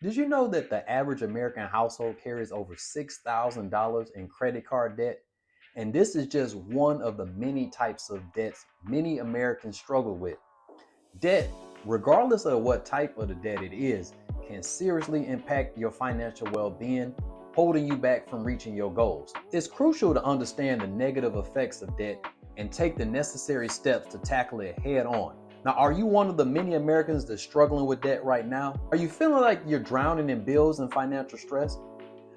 Did you know that the average American household carries over $6,000 in credit card debt? And this is just one of the many types of debts many Americans struggle with. Debt, regardless of what type of the debt it is, can seriously impact your financial well-being, holding you back from reaching your goals. It's crucial to understand the negative effects of debt and take the necessary steps to tackle it head on. Now, are you one of the many Americans that's struggling with debt right now? Are you feeling like you're drowning in bills and financial stress?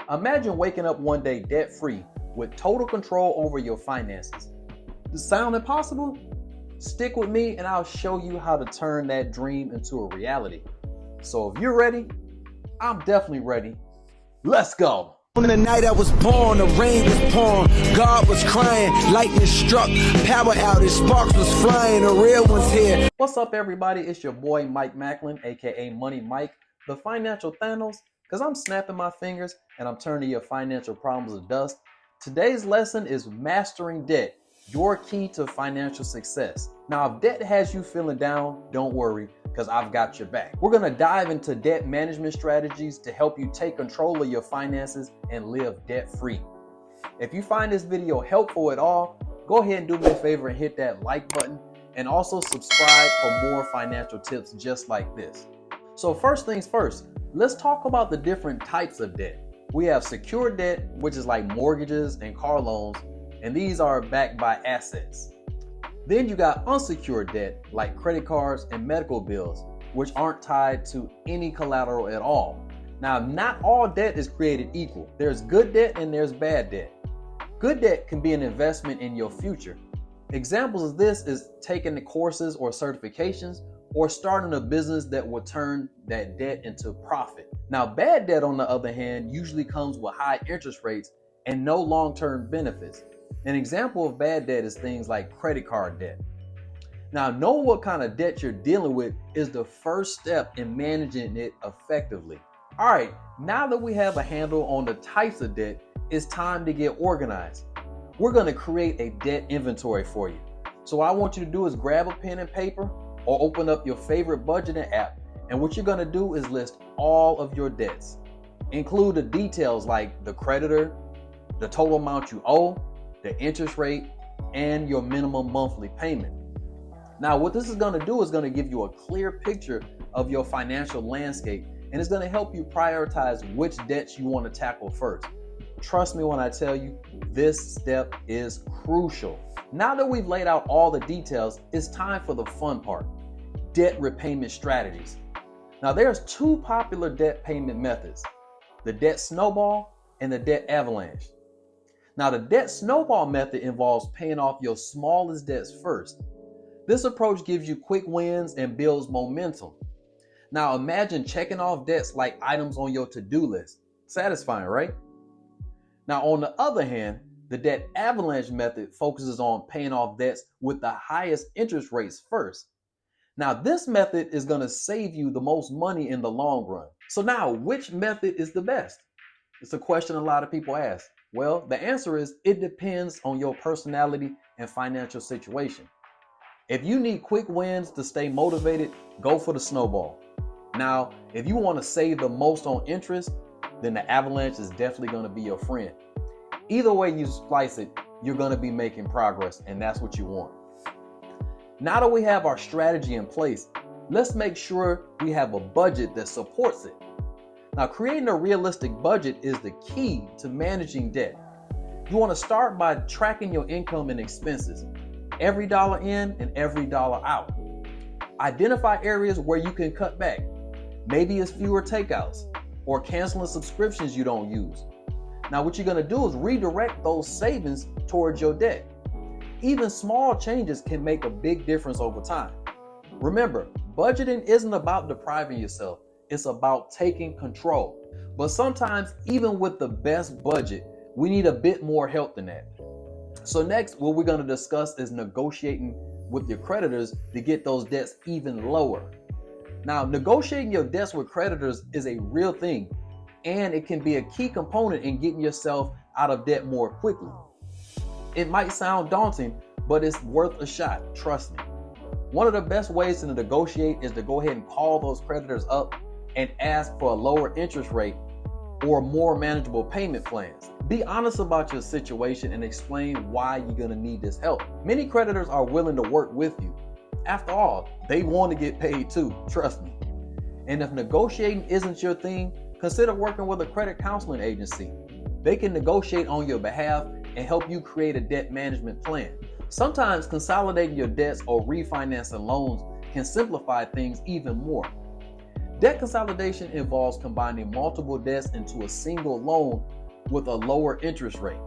Imagine waking up one day debt-free with total control over your finances. Does it sound impossible? Stick with me and I'll show you how to turn that dream into a reality. So if you're ready, I'm definitely ready. Let's go. On the night I was born, the rain was pouring, God was crying, lightning struck, power outage, sparks was flying, the real one's here. What's up, everybody? It's your boy Mike Macklin, aka Money Mike, the financial Thanos, because I'm snapping my fingers and I'm turning your financial problems to dust. Today's lesson is mastering debt, your key to financial success. Now, if debt has you feeling down, don't worry, because I've got your back. We're gonna dive into debt management strategies to help you take control of your finances and live debt-free. If you find this video helpful at all, go ahead and do me a favor and hit that like button and also subscribe for more financial tips just like this. So first things first, let's talk about the different types of debt. We have secured debt, which is like mortgages and car loans, and these are backed by assets. Then you got unsecured debt like credit cards and medical bills, which aren't tied to any collateral at all. Now, not all debt is created equal. There's good debt and there's bad debt. Good debt can be an investment in your future. Examples of this is taking the courses or certifications or starting a business that will turn that debt into profit. Now, bad debt, on the other hand, usually comes with high interest rates and no long-term benefits. An example of bad debt is things like credit card debt. Now, knowing what kind of debt you're dealing with is the first step in managing it effectively. All right, now that we have a handle on the types of debt, it's time to get organized. We're going to create a debt inventory for you. So what I want you to do is grab a pen and paper or open up your favorite budgeting app. And what you're going to do is list all of your debts. Include the details like the creditor, the total amount you owe, the interest rate, and your minimum monthly payment. Now, what this is going to do is going to give you a clear picture of your financial landscape, and it's going to help you prioritize which debts you want to tackle first. Trust me when I tell you, this step is crucial. Now that we've laid out all the details, it's time for the fun part, debt repayment strategies. Now, there's two popular debt payment methods, the debt snowball and the debt avalanche. Now, the debt snowball method involves paying off your smallest debts first. This approach gives you quick wins and builds momentum. Now, imagine checking off debts like items on your to-do list. Satisfying, right? Now, on the other hand, the debt avalanche method focuses on paying off debts with the highest interest rates first. Now, this method is going to save you the most money in the long run. So now, which method is the best? It's a question a lot of people ask. Well, the answer is it depends on your personality and financial situation. If you need quick wins to stay motivated, go for the snowball. Now, if you want to save the most on interest, then the avalanche is definitely going to be your friend. Either way you slice it, you're going to be making progress, and that's what you want. Now that we have our strategy in place, let's make sure we have a budget that supports it. Now, creating a realistic budget is the key to managing debt. You want to start by tracking your income and expenses, every dollar in and every dollar out. Identify areas where you can cut back. Maybe it's fewer takeouts or canceling subscriptions you don't use. Now, what you're going to do is redirect those savings towards your debt. Even small changes can make a big difference over time. Remember, budgeting isn't about depriving yourself. It's about taking control. But sometimes, even with the best budget, we need a bit more help than that. So next, what we're going to discuss is negotiating with your creditors to get those debts even lower. Now, negotiating your debts with creditors is a real thing, and it can be a key component in getting yourself out of debt more quickly. It might sound daunting, but it's worth a shot, trust me. One of the best ways to negotiate is to go ahead and call those creditors up and ask for a lower interest rate or more manageable payment plans. Be honest about your situation and explain why you're going to need this help. Many creditors are willing to work with you. After all, they want to get paid too, trust me. And if negotiating isn't your thing, consider working with a credit counseling agency. They can negotiate on your behalf and help you create a debt management plan. Sometimes consolidating your debts or refinancing loans can simplify things even more. Debt consolidation involves combining multiple debts into a single loan with a lower interest rate.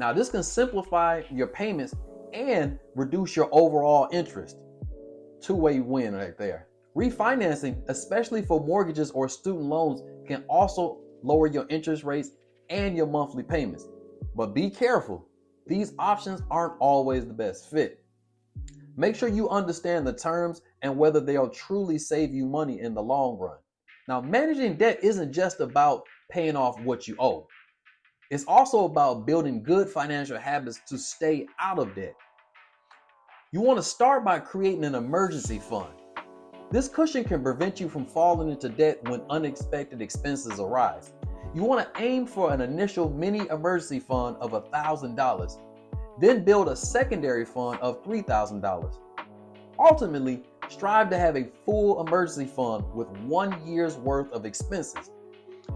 Now, this can simplify your payments and reduce your overall interest. Two-way win right there. Refinancing, especially for mortgages or student loans, can also lower your interest rates and your monthly payments. But be careful, these options aren't always the best fit. Make sure you understand the terms and whether they'll truly save you money in the long run. Now, managing debt isn't just about paying off what you owe. It's also about building good financial habits to stay out of debt. You want to start by creating an emergency fund. This cushion can prevent you from falling into debt when unexpected expenses arise. You want to aim for an initial mini emergency fund of $1,000, then build a secondary fund of $3,000. Ultimately, strive to have a full emergency fund with 1 year's worth of expenses.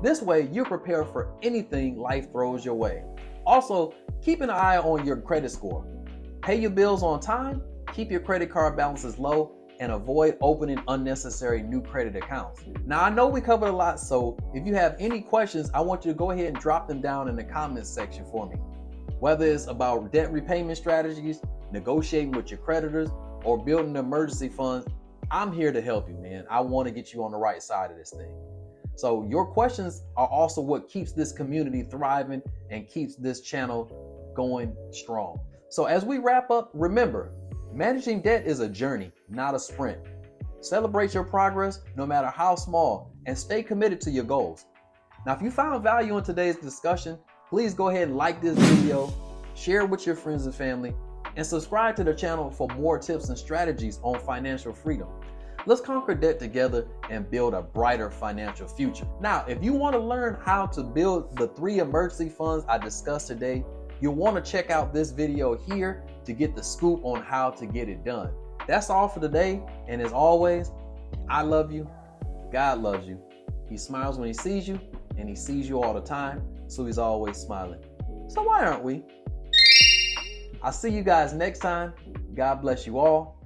This way, you're prepared for anything life throws your way. Also, keep an eye on your credit score. Pay your bills on time, keep your credit card balances low, and avoid opening unnecessary new credit accounts. Now, I know we covered a lot, so if you have any questions, I want you to go ahead and drop them down in the comments section for me. Whether it's about debt repayment strategies, negotiating with your creditors, or building emergency funds, I'm here to help you, man. I want to get you on the right side of this thing. So your questions are also what keeps this community thriving and keeps this channel going strong. So as we wrap up, remember, managing debt is a journey, not a sprint. Celebrate your progress, no matter how small, and stay committed to your goals. Now, if you found value in today's discussion, please go ahead and like this video, share it with your friends and family, and subscribe to the channel for more tips and strategies on financial freedom. Let's conquer debt together and build a brighter financial future. Now, if you want to learn how to build the 3 emergency funds I discussed today, you'll want to check out this video here to get the scoop on how to get it done. That's all for today, and as always, I love you, God loves you. He smiles when he sees you, and he sees you all the time, so he's always smiling. So why aren't we? I'll see you guys next time. God bless you all.